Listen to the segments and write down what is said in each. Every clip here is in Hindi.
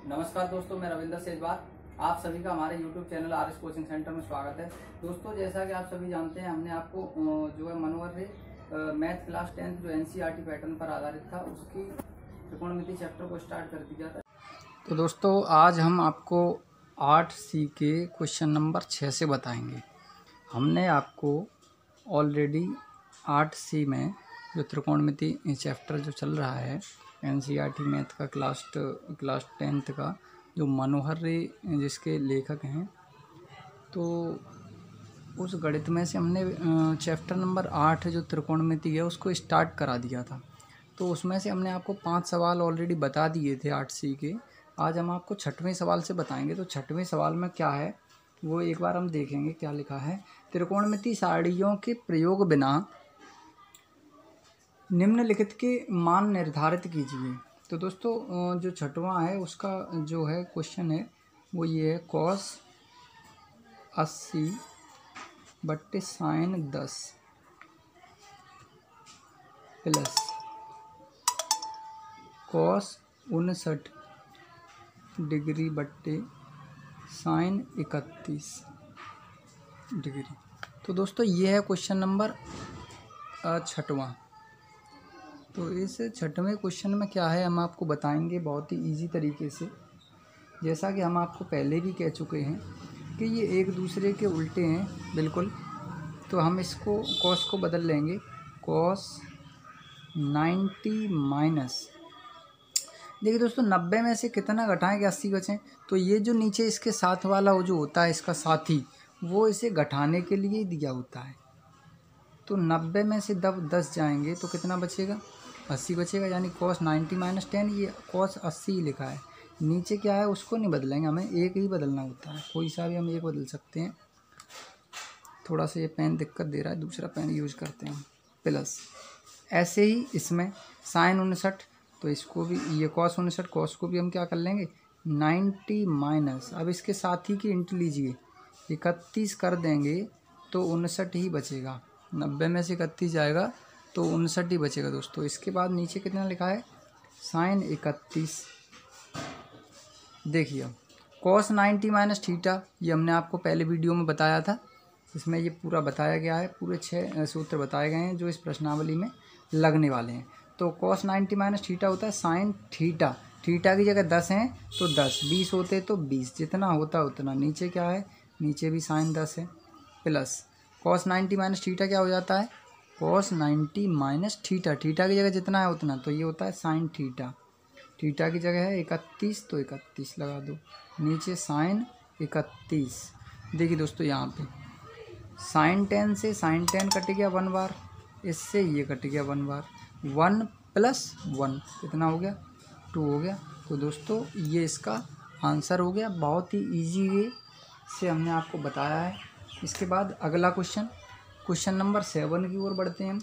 नमस्कार दोस्तों, मैं रविंद्र सेजवार। आप सभी का हमारे YouTube channel RS coaching centre में स्वागत है। दोस्तों, जैसा कि आप सभी जानते हैं, हमने आपको जो है मनोहर रे मैथ क्लास 10 जो NCERT पैटर्न पर आधारित था, उसकी त्रिकोणमिति चैप्टर को स्टार्ट कर दिया था। तो दोस्तों, आज हम आपको 8C के क्वेश्चन नंबर 6 से बताएंगे। हमने आपको ऑलरेडी 8C में जो त्रिकोणमिति चैप्टर जो चल रहा है NCERT मैथ का क्लास 10th का, जो मनोहर रे जिसके लेखक हैं, तो उस गणित में से हमने चैप्टर नंबर 8 जो त्रिकोणमिति है उसको स्टार्ट करा दिया था। तो उसमें से हमने आपको 5 सवाल ऑलरेडी बता दिए थे 8C के। आज हम आपको 6वें सवाल से बताएंगे। तो 6वें सवाल में क्या है वो एक बार हम देखेंगे। क्या लिखा है? त्रिकोणमिति सारणियों के प्रयोग बिना निम्नलिखित के मान निर्धारित कीजिए। तो दोस्तों, जो 6वां है उसका जो है क्वेश्चन है वो ये है, cos 80 बट्टे sin 10 प्लस cos 59 डिग्री बट्टे sin 31 डिग्री। तो दोस्तों, ये है क्वेश्चन नंबर 6वां। तो इस 6वें क्वेश्चन में क्या है हम आपको बताएंगे बहुत ही इजी तरीके से। जैसा कि हम आपको पहले भी कह चुके हैं कि ये एक दूसरे के उल्टे हैं बिल्कुल। तो हम इसको cos को बदल लेंगे। cos 90 माइनस, देखिए दोस्तों, 90 में से कितना घटाएं कि 80 बचें। तो ये जो नीचे इसके साथ वाला वो जो होता है इसका साथी, वो इसे घटाने के लिए दिया होता है। तो 90 में से 10 जाएंगे तो कितना बचेगा? 80 बचेगा। यानी cos 90 माइनस 10, ये cos 80 ही लिखा है। नीचे क्या है उसको नहीं बदलेंगे, हमें एक ही बदलना होता है। कोई सा भी हम एक बदल सकते हैं। थोड़ा सा ये पेन दिक्कत दे रहा है, दूसरा पेन यूज करते हैं। प्लस ऐसे ही इसमें sin 59, तो इसको भी ये cos 59, cos को भी हम क्या कर लेंगे 90 माइनस, अब इसके साथ ही की इंटू लीजिए 31 कर देंगे तो 59 ही बचेगा। 90 में से 31 जाएगा तो 59 ही बचेगा दोस्तों। इसके बाद नीचे कितना लिखा है sin 31। देखिए अब cos 90 माइनस थीटा, ये हमने आपको पहले वीडियो में बताया था। इसमें ये पूरा बताया गया है, पूरे 6 सूत्र बताए गए हैं जो इस प्रश्नावली में लगने वाले हैं। तो cos 90 माइनस थीटा होता है sin थीटा। थीटा की जगह 10 हैं तो 10, 20 होते तो 20, जितना होता उतना। नीचे क्या है, नीचे भी sin 10 है। प्लस cos 90 माइनस थीटा क्या हो जाता है cos 90 माइनस थीटा। थीटा की जगह जितना है उतना, तो ये होता है sin थीटा। थीटा की जगह है 31 तो 31 लगा दो, नीचे sin 31। देखिए दोस्तों, यहाँ पे sin 10 से sin 10 कट गया 1 बार, इससे ये कट गया 1 बार। 1 प्लस 1 कितना हो गया 2 हो गया। तो दोस्तों, ये इसका आंसर हो गया। बहुत ही इजी वे से हमने आपको बताया है। इसके बाद अगला क्वेश्चन नंबर 7 की ओर बढ़ते हैं हम।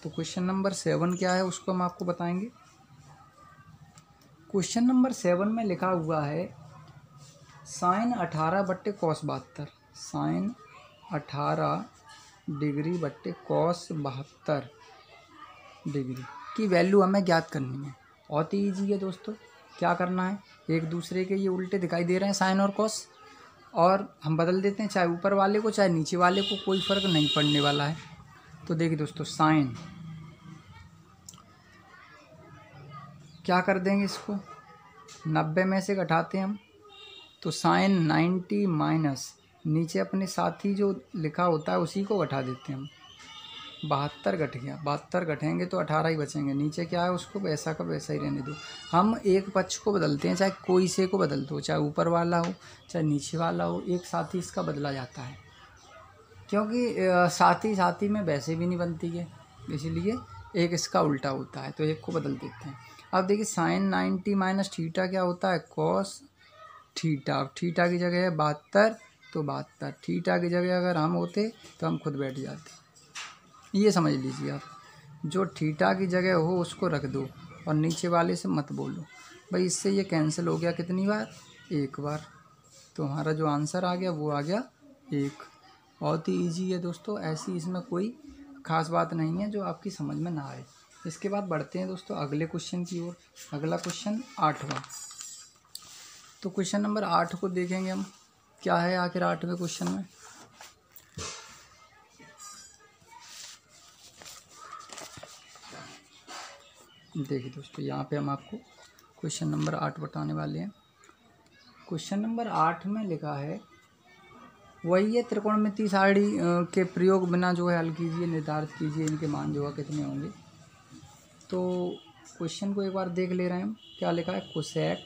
तो क्वेश्चन नंबर 7 क्या है उसको हम आपको बताएंगे। क्वेश्चन नंबर 7 में लिखा हुआ है sin 18 बट्टे cos 72, sin 18 डिग्री बट्टे cos 72 डिग्री की वैल्यू हमें ज्ञात करनी है। बहुत ही ईजी है दोस्तों। क्या करना है, एक दूसरे के ये उल्टे दिखाई दे रहे हैं साइन और cos, और हम बदल देते हैं, चाहे ऊपर वाले को चाहे नीचे वाले को, कोई फ़र्क नहीं पड़ने वाला है। तो देखिए दोस्तों, साइन क्या कर देंगे, इसको 90 में से घटाते हैं हम, तो sin 90 माइनस नीचे अपने साथी जो लिखा होता है उसी को घटा देते हैं हम। 72 घट गया, 72 घटेंगे तो 18 ही बचेंगे। नीचे क्या है उसको वैसा का वैसा ही रहने दो। हम एक पक्ष को बदलते हैं, चाहे कोई से को बदल दो, चाहे ऊपर वाला हो चाहे नीचे वाला हो, एक साथ ही इसका बदला जाता है। क्योंकि साथी में वैसे भी नहीं बनती है, इसलिए एक इसका उल्टा होता है, तो एक को बदल देते हैं। अब देखिए sin 90 माइनस थीटा क्या होता है cos थीटा। थीटा की जगह है 72 तो 72, थीटा की जगह अगर हम होते तो हम खुद बैठ जाते। ये समझ लीजिए आप, जो थीटा की जगह हो उसको रख दो और नीचे वाले से मत बोलो भाई। इससे ये कैंसिल हो गया कितनी बार, एक बार। तो हमारा जो आंसर आ गया वो आ गया 1। बहुत ही ईजी है दोस्तों, ऐसी इसमें कोई ख़ास बात नहीं है जो आपकी समझ में ना आए। इसके बाद बढ़ते हैं दोस्तों अगले क्वेश्चन की ओर। अगला क्वेश्चन 8वां। तो क्वेश्चन नंबर 8 को देखेंगे हम, क्या है आखिर 8वें क्वेश्चन में। देखिए दोस्तों, यहाँ पे हम आपको क्वेश्चन नंबर 8 बताने वाले हैं। क्वेश्चन नंबर 8 में लिखा है, वही है त्रिकोणमितीय सारणी के प्रयोग बिना जो है हल कीजिए, निर्धारित कीजिए इनके मान जो है कितने होंगे। तो क्वेश्चन को एक बार देख ले रहे हैं हम, क्या लिखा है, कोसेक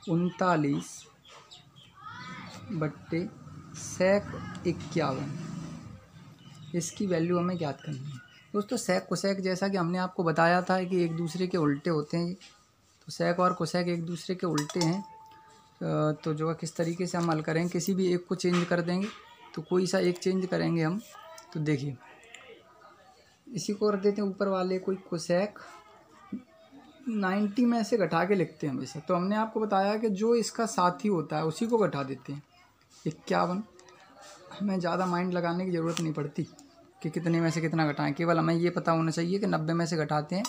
39 बट्टे सेक 51, इसकी वैल्यू हमें ज्ञात करनी है। दोस्तों सेक कोसेक जैसा कि हमने आपको बताया था कि एक दूसरे के उल्टे होते हैं, तो सेक और कोसेक एक दूसरे के उल्टे हैं। तो जो है किस तरीके से हम हल करेंगे, किसी भी एक को चेंज कर देंगे, तो कोई सा एक चेंज करेंगे हम। तो देखिए इसी को कर देते हैं ऊपर वाले, कोई कोसेक 90 में से घटा के लिखते हैं हमेशा। तो हमने आपको बताया कि जो इसका साथी होता है उसी को घटा देते हैं 51। हमें ज़्यादा माइंड लगाने की ज़रूरत नहीं पड़ती कि कितने में से कितना घटाएं, केवल हमें ये पता होना चाहिए कि 90 में से घटाते हैं।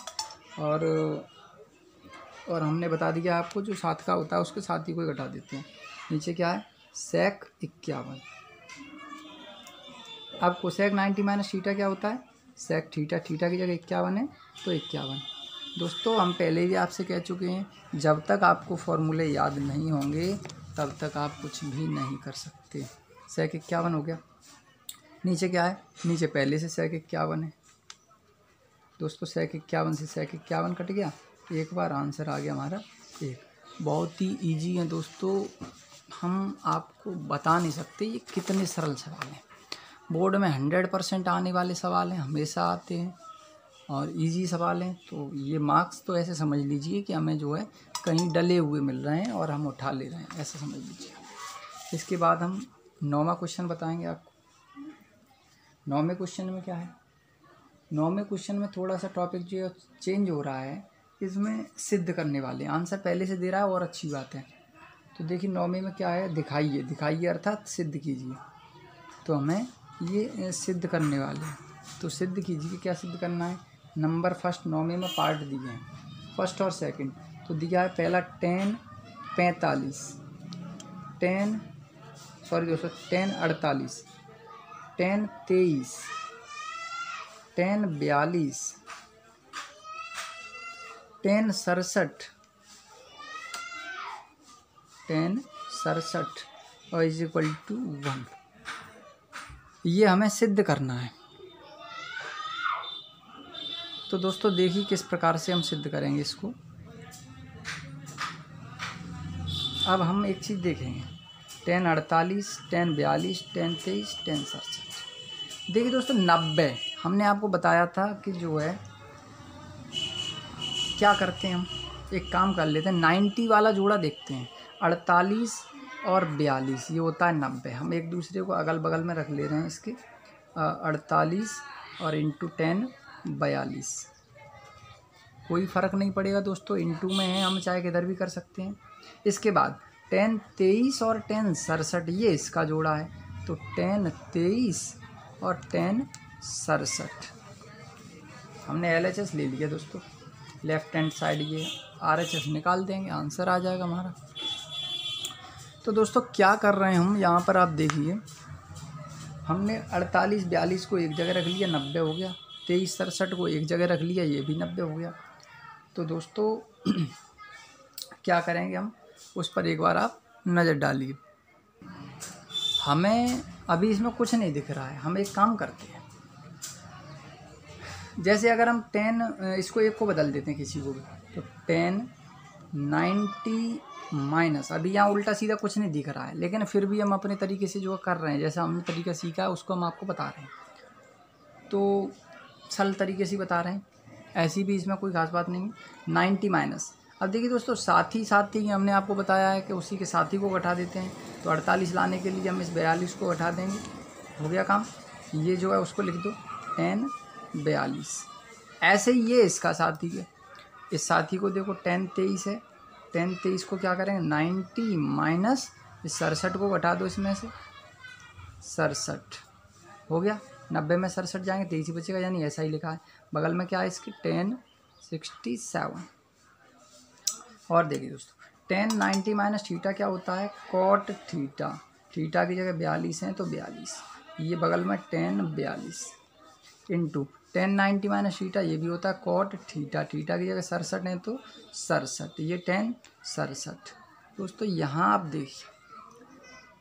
और हमने बता दिया आपको जो साथ का होता है उसके साथी को घटा देते हैं। नीचे क्या है, सेक 51। अब कोसेक 90 माइनस थीटा क्या होता है, सेक थीटा। थीटा की जगह 51 है तो 51। दोस्तों हम पहले भी आपसे कह चुके हैं, जब तक आपको फॉर्मूले याद नहीं होंगे तब तक आप कुछ भी नहीं कर सकते। सेक 51 हो गया। नीचे क्या है, नीचे पहले से सेक 51 है। दोस्तों सेक 51 से सेक 51 कट गया, एक बार आंसर आ गया हमारा 1। बहुत ही इजी है दोस्तों, हम आपको बता नहीं सकते ये कितने सरल सवाल हैं। बोर्ड में 100% आने वाले सवाल हैं, हमेशा आते हैं और इजी सवाल हैं। तो ये मार्क्स तो ऐसे समझ लीजिए कि हमें जो है कहीं डले हुए मिल रहे हैं और हम उठा ले रहे हैं, ऐसा समझ लीजिए। इसके बाद हम 9वां क्वेश्चन बताएंगे आपको। 9वें क्वेश्चन में क्या है, 9वें क्वेश्चन में थोड़ा सा टॉपिक जो चेंज हो रहा है, इसमें सिद्ध करने वाले आंसर पहले से दे रहा है और अच्छी बात है। तो देखिए 9वें में क्या है, दिखाइए। दिखाइए अर्थात सिद्ध कीजिए। तो हमें ये सिद्ध करने वाले हैं, तो सिद्ध कीजिए। क्या सिद्ध करना है, नंबर फर्स्ट 9वें में पार्ट दिए हैं, फर्स्ट और सेकंड। तो दिया है पहला 10 45, 10 48, 10 23, 10 42, 10 67, 10 67 और इज इक्वल टू 1। ये हमें सिद्ध करना है। तो दोस्तों देखिए किस प्रकार से हम सिद्ध करेंगे इसको। अब हम एक चीज़ देखेंगे, 10 48, 10 42, 10 23, 10 67। देखिए दोस्तों 90 हमने आपको बताया था कि जो है क्या करते हैं हम, एक काम कर लेते हैं, 90 वाला जोड़ा देखते हैं। 48 और 42 ये होता है 90। हम एक दूसरे को अगल बगल में रख ले रहे हैं इसके, 48 और इंटू 10 42। कोई फ़र्क नहीं पड़ेगा दोस्तों, इंटू में है, हम चाहे किधर भी कर सकते हैं। इसके बाद 10 23 और 10 67 ये इसका जोड़ा है। तो 10 23 और 10 67 हमने LHS ले लिया दोस्तों। लेफ्ट हैंड साइड ये RHS निकाल देंगे, आंसर आ जाएगा हमारा। तो दोस्तों क्या कर रहे हैं हम यहाँ पर, आप देखिए हमने 48 42 को एक जगह रख लिया, 90 हो गया। 23 67 को एक जगह रख लिया, ये भी 90 हो गया। तो दोस्तों क्या करेंगे हम, उस पर एक बार आप नज़र डालिए। हमें अभी इसमें कुछ नहीं दिख रहा है, हम एक काम करते हैं, जैसे अगर हम 10 इसको एक को बदल देते हैं किसी को भी, तो 10 90 माइनस, अभी यहाँ उल्टा सीधा कुछ नहीं दिख रहा है, लेकिन फिर भी हम अपने तरीके से जो कर रहे हैं, जैसा हमने तरीका सीखा है उसको हम आपको बता रहे हैं। तो सरल तरीके से बता रहे हैं, ऐसी भी इसमें कोई खास बात नहीं है। 90 माइनस, अब देखिए दोस्तों साथी हमने आपको बताया है कि उसी के साथी को घटा देते हैं। तो 48 लाने के लिए हम इस 42 को घटा देंगे, हो गया काम। ये जो है उसको लिख दो 10 42। ऐसे ही ये इसका साथी है, इस साथी को देखो 10 23 है, 10 23 को क्या करेंगे 90 माइनस इस 67 को घटा दो, इसमें से 67 हो गया। 90 में 67 जाएंगे 23 ही बचेगा, यानी ऐसा ही लिखा है। बगल में क्या है इसकी 10 67। और देखिए दोस्तों टेन 90 माइनस थीटा क्या होता है, कॉट थीटा। थीटा की जगह 42 है तो 42, ये बगल में टेन 42 इंटू टेन 90 माइनस थीटा, ये भी होता है कॉट थीटा। थीटा की जगह 67 है तो 67, ये टेन 67। दोस्तों यहाँ आप देखिए,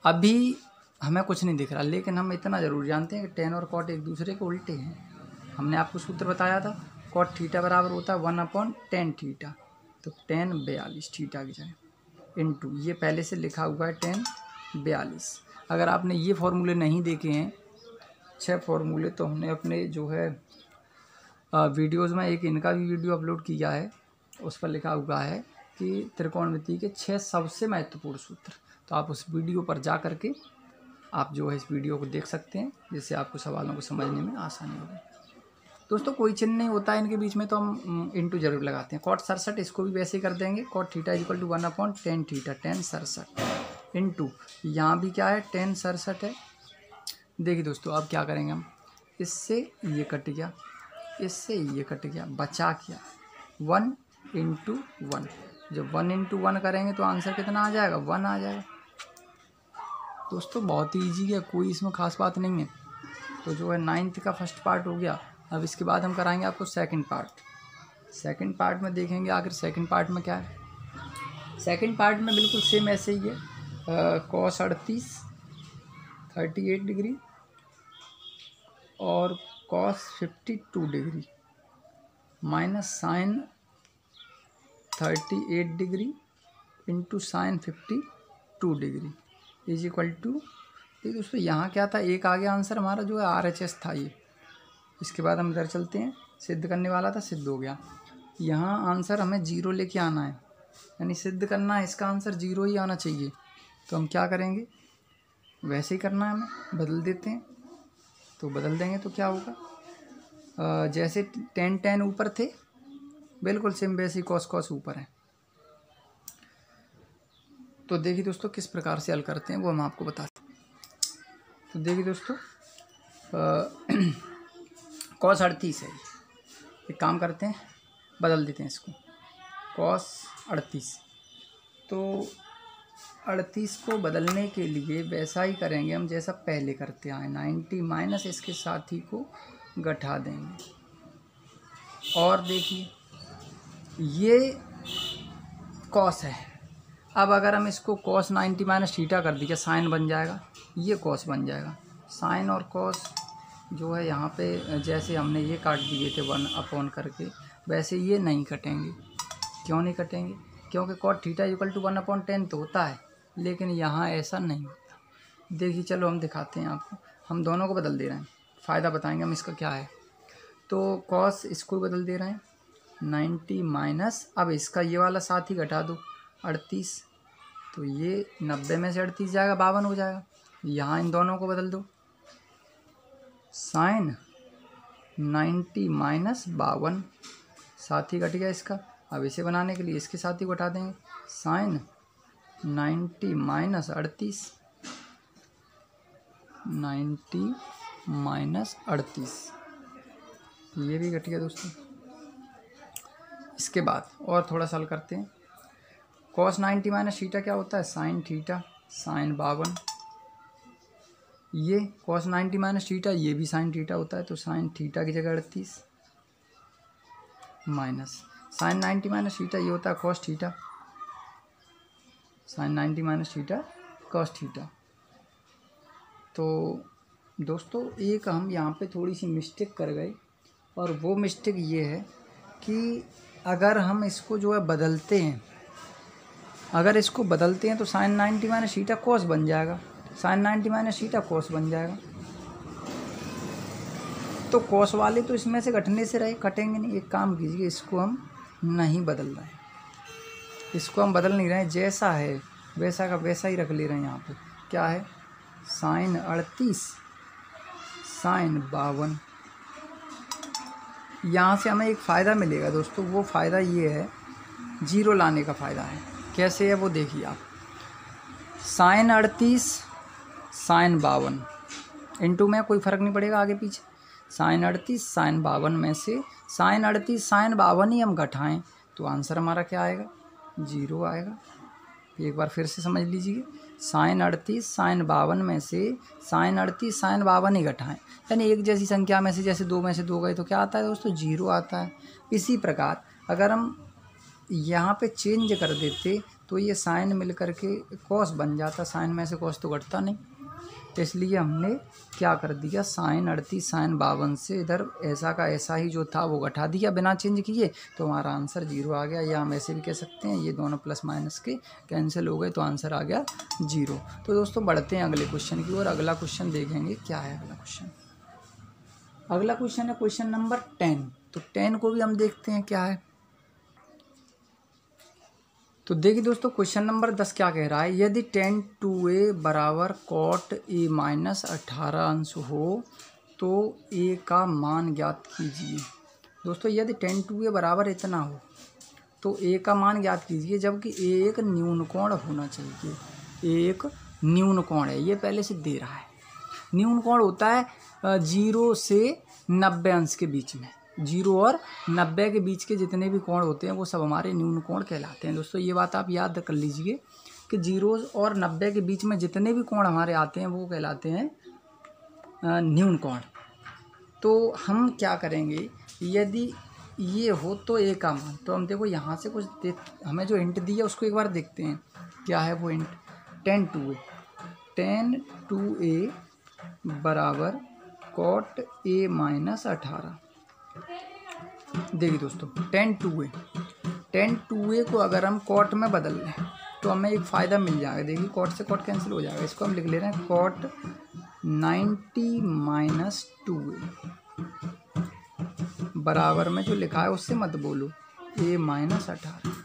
अभी हमें कुछ नहीं दिख रहा, लेकिन हम इतना ज़रूर जानते हैं कि टेन और कॉट एक दूसरे के उल्टे हैं। हमने आपको सूत्र बताया था, कॉट थीटा बराबर होता है 1/10 थीटा, तो टेन 42 थीटा की जगह इंटू ये पहले से लिखा हुआ है टेन 42। अगर आपने ये फॉर्मूले नहीं देखे हैं 6 फॉर्मूले, तो हमने अपने जो है वीडियोज़ में एक इनका भी वीडियो अपलोड किया है, उस पर लिखा हुआ है कि त्रिकोणमिति के 6 सबसे महत्वपूर्ण सूत्र। तो आप उस वीडियो पर जा कर के आप जो है इस वीडियो को देख सकते हैं, जिससे आपको सवालों को समझने में आसानी होगी। दोस्तों कोई चिन्ह नहीं होता है इनके बीच में, तो हम इंटू जरूर लगाते हैं। कॉट 67 इसको भी वैसे ही कर देंगे, कॉट थीटा इक्वल टू 1/10 थीटा, टेन 67 इंटू यहाँ भी क्या है टेन 67 है। देखिए दोस्तों अब क्या करेंगे हम, इससे ये कट गया, इससे ये कट गया, बचा क्या 1 इंटू 1। जब 1 इंटू 1 करेंगे तो आंसर कितना आ जाएगा, 1 आ जाएगा। दोस्तों बहुत ही ईजी है, कोई इसमें खास बात नहीं है। तो जो है 9th का फर्स्ट पार्ट हो गया। अब इसके बाद हम कराएंगे आपको सेकंड पार्ट। सेकंड पार्ट में देखेंगे आखिर सेकंड पार्ट में क्या है। सेकंड पार्ट में बिल्कुल सेम ऐसे ही है, cos 38 डिग्री और cos 52 degree minus sine 38 degree into sine 52 degree is equal to, देखिए दोस्तों यहाँ क्या था, एक आगे आंसर हमारा जो है RHS था ये। इसके बाद हम इधर चलते हैं, सिद्ध करने वाला था, सिद्ध हो गया। यहाँ आंसर हमें 0 लेके आना है, यानी सिद्ध करना है, इसका आंसर 0 ही आना चाहिए। तो हम क्या करेंगे, वैसे ही करना है, हमें बदल देते हैं। तो बदल देंगे तो क्या होगा, जैसे टेन ऊपर थे बिल्कुल सेम वैसे ही कॉस ऊपर है। तो देखिए दोस्तों किस प्रकार से हल करते हैं वो हम आपको बताते हैं। तो देखिए दोस्तों cos 38 है, एक काम करते हैं बदल देते हैं इसको, cos 38। तो 38 को बदलने के लिए वैसा ही करेंगे हम जैसा पहले करते आए, 90 माइनस इसके साथी को घटा देंगे। और देखिए ये cos है, अब अगर हम इसको cos 90 माइनस थीटा कर दिया साइन बन जाएगा, ये cos बन जाएगा। साइन और cos जो है यहाँ पे जैसे हमने ये काट दिए थे 1/, करके, वैसे ये नहीं कटेंगे। क्यों नहीं कटेंगे, क्योंकि cot थीटा इक्वल टू 1/10 तो होता है, लेकिन यहाँ ऐसा नहीं होता। देखिए चलो हम दिखाते हैं आपको, हम दोनों को बदल दे रहे हैं, फ़ायदा बताएंगे हम इसका क्या है। तो cos इसको बदल दे रहे हैं 90 माइनस, अब इसका ये वाला साथ ही घटा दो 38, तो ये 90 में से 38 जाएगा 52 हो जाएगा। यहाँ इन दोनों को बदल दो, साइन 90 माइनस 52, साथ ही घट गया इसका। अब इसे बनाने के लिए इसके साथ ही घटा देंगे, साइन 90 माइनस 38, 90 माइनस 38, ये भी घट गया दोस्तों। इसके बाद और थोड़ा सा हल करते हैं। cos 90 माइनस थीटा क्या होता है, साइन थीटा, साइन 52। ये cos 90 माइनस थीटा, ये भी साइन थीटा होता है, तो साइन थीटा की जगह 38 माइनस साइन 90 माइनस थीटा, ये होता है cos थीटा, साइन 90 माइनस थीटा cos थीटा। तो दोस्तों एक हम यहाँ पे थोड़ी सी मिस्टेक कर गए, और वो मिस्टेक ये है कि अगर हम इसको जो है बदलते हैं, अगर इसको बदलते हैं तो साइन 90 माइनस थीटा cos बन जाएगा, साइन 90 माइनस थीटा cos बन जाएगा। तो cos वाले तो इसमें से घटने से रहे, कटेंगे नहीं। एक काम कीजिए, इसको हम नहीं बदल रहे हैं, इसको हम बदल नहीं रहे हैं, जैसा है वैसा का वैसा ही रख ले रहे हैं। यहाँ पे क्या है, साइन 38 साइन 52। यहाँ से हमें एक फ़ायदा मिलेगा दोस्तों, वो फ़ायदा ये है, 0 लाने का फ़ायदा है। कैसे है वो देखिए आप, साइन 38 साइन 52 इंटू में कोई फ़र्क नहीं पड़ेगा आगे पीछे, साइन 38 साइन 52 में से साइन 38 साइन 52 ही हम घटाएँ तो आंसर हमारा क्या आएगा, 0 आएगा। एक बार फिर से समझ लीजिए, साइन 38 साइन 52 में से साइन 38 साइन 52 ही घटाएं, यानी एक जैसी संख्या में से जैसे 2 में से 2 गए तो क्या आता है दोस्तों, 0 आता है। इसी प्रकार अगर हम यहाँ पे चेंज कर देते तो ये साइन मिल कर के कॉस बन जाता, साइन में से कॉस तो घटता नहीं, तो इसलिए हमने क्या कर दिया, साइन 38 साइन 52 से इधर ऐसा का ऐसा ही जो था वो घटा दिया बिना चेंज किए, तो हमारा आंसर 0 आ गया। या हम ऐसे भी कह सकते हैं ये दोनों प्लस माइनस के कैंसिल हो गए तो आंसर आ गया 0। तो दोस्तों बढ़ते हैं अगले क्वेश्चन की ओर। अगला क्वेश्चन देखेंगे क्या है अगला क्वेश्चन। अगला क्वेश्चन है क्वेश्चन नंबर 10। तो 10 को भी हम देखते हैं क्या है। तो देखिए दोस्तों क्वेश्चन नंबर 10 क्या कह रहा है, यदि tan 2a बराबर cot a माइनस 18 अंश हो तो a का मान ज्ञात कीजिए। दोस्तों यदि tan 2a बराबर इतना हो तो a का मान ज्ञात कीजिए, जबकि a एक न्यून कोण होना चाहिए। a एक न्यून कोण है, ये पहले से दे रहा है। न्यून कोण होता है 0 से 90 अंश के बीच में, 0 और 90 के बीच के जितने भी कोण होते हैं वो सब हमारे न्यून कोण कहलाते हैं। दोस्तों ये बात आप याद कर लीजिए कि 0 और 90 के बीच में जितने भी कोण हमारे आते हैं वो कहलाते हैं न्यून कोण। तो हम क्या करेंगे, यदि ये हो तो a का मान, तो हम देखो यहाँ से कुछ हमें जो हिंट दिया उसको एक बार देखते हैं क्या है वो हिंट। tan 2a बराबर cot a माइनस 18। देखिए दोस्तों tan 2a को अगर हम कॉट में बदल लें तो हमें एक फ़ायदा मिल जाएगा। देखिए कॉट से कॉट कैंसिल हो जाएगा, इसको हम लिख ले रहे हैं cot 90 माइनस 2a बराबर में जो लिखा है उससे मत बोलो a माइनस 18।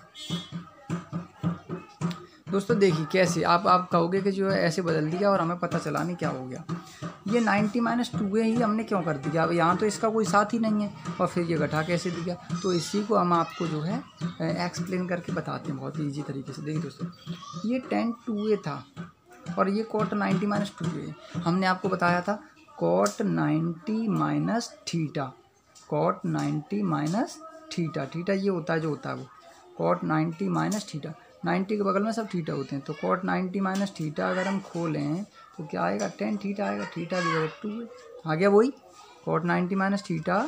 दोस्तों देखिए कैसे आप कहोगे कि जो है ऐसे बदल दिया और हमें पता चला नहीं क्या हो गया। ये 90 माइनस 2a ही हमने क्यों कर दिया, अब यहाँ तो इसका कोई साथ ही नहीं है और फिर ये घटा कैसे दिया, तो इसी को हम आपको जो है एक्सप्लेन करके बताते हैं बहुत ईजी तरीके से। देखिए दोस्तों ये tan 2a था और ये cot 90 माइनस 2a। हमने आपको बताया था cot 90 माइनस थीटा, cot 90 माइनस थीटा, थीटा ये होता है जो होता है वो cot 90 माइनस थीटा, 90 के बगल में सब थीटा होते हैं। तो cot 90 माइनस थीटा अगर हम खोलें तो क्या आएगा, tan थीटा आएगा, थीटा की जगह 2 आ गया वही cot 90 माइनस थीटा,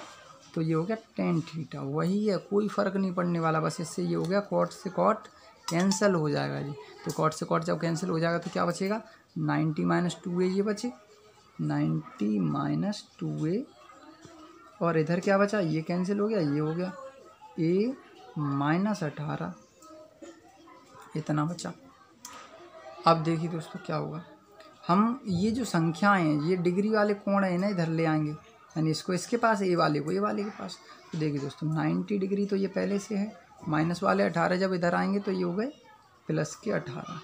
तो ये हो गया tan थीटा, वही है, कोई फ़र्क नहीं पड़ने वाला। बस इससे ये हो गया cot से cot कैंसिल हो जाएगा जी। तो cot से cot जब कैंसिल हो जाएगा तो क्या बचेगा, 90 माइनस 2a ये बचे, 90 माइनस 2a, और इधर क्या बचा, ये कैंसिल हो गया, ये हो गया a माइनस 18, इतना बचा। अब देखिए दोस्तों क्या होगा, हम ये जो संख्याएं हैं ये डिग्री वाले कोण है ना इधर ले आएंगे, यानी इसको इसके पास ए वाले को ए वाले के पास। तो देखिए दोस्तों 90 डिग्री तो ये पहले से है, माइनस वाले 18 जब इधर आएंगे तो ये हो गए प्लस के 18।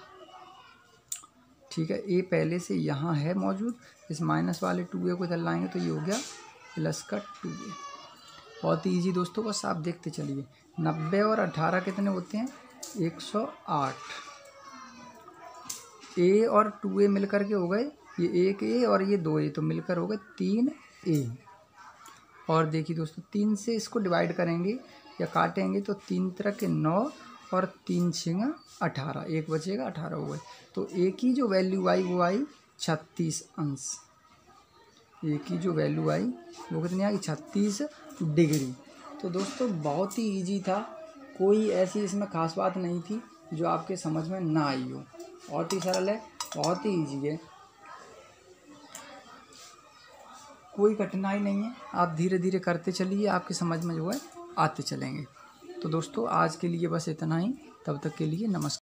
ठीक है, ए पहले से यहाँ है मौजूद, इस माइनस वाले 2a को इधर लाएंगे तो ये हो गया प्लस का 2a। बहुत ईजी दोस्तों, बस आप देखते चलिए। 90 और 18 कितने होते हैं, 108। a और 2a मिलकर के हो गए, ये 1a और ये 2a, तो मिलकर हो गए 3a। और देखिए दोस्तों 3 से इसको डिवाइड करेंगे या काटेंगे तो 3 तरह के 9 और 3 छिंगा 18, एक बचेगा 18 हो गए। तो a की जो वैल्यू आई वो आई 36 अंश, a की जो वैल्यू आई वो कितनी आई 36 डिग्री। तो दोस्तों बहुत ही ईजी था, कोई ऐसी इसमें खास बात नहीं थी जो आपके समझ में ना आई हो, बहुत ही सरल है, बहुत ही ईजी है, कोई कठिनाई नहीं है। आप धीरे धीरे करते चलिए, आपके समझ में जो है आते चलेंगे। तो दोस्तों आज के लिए बस इतना ही, तब तक के लिए नमस्कार।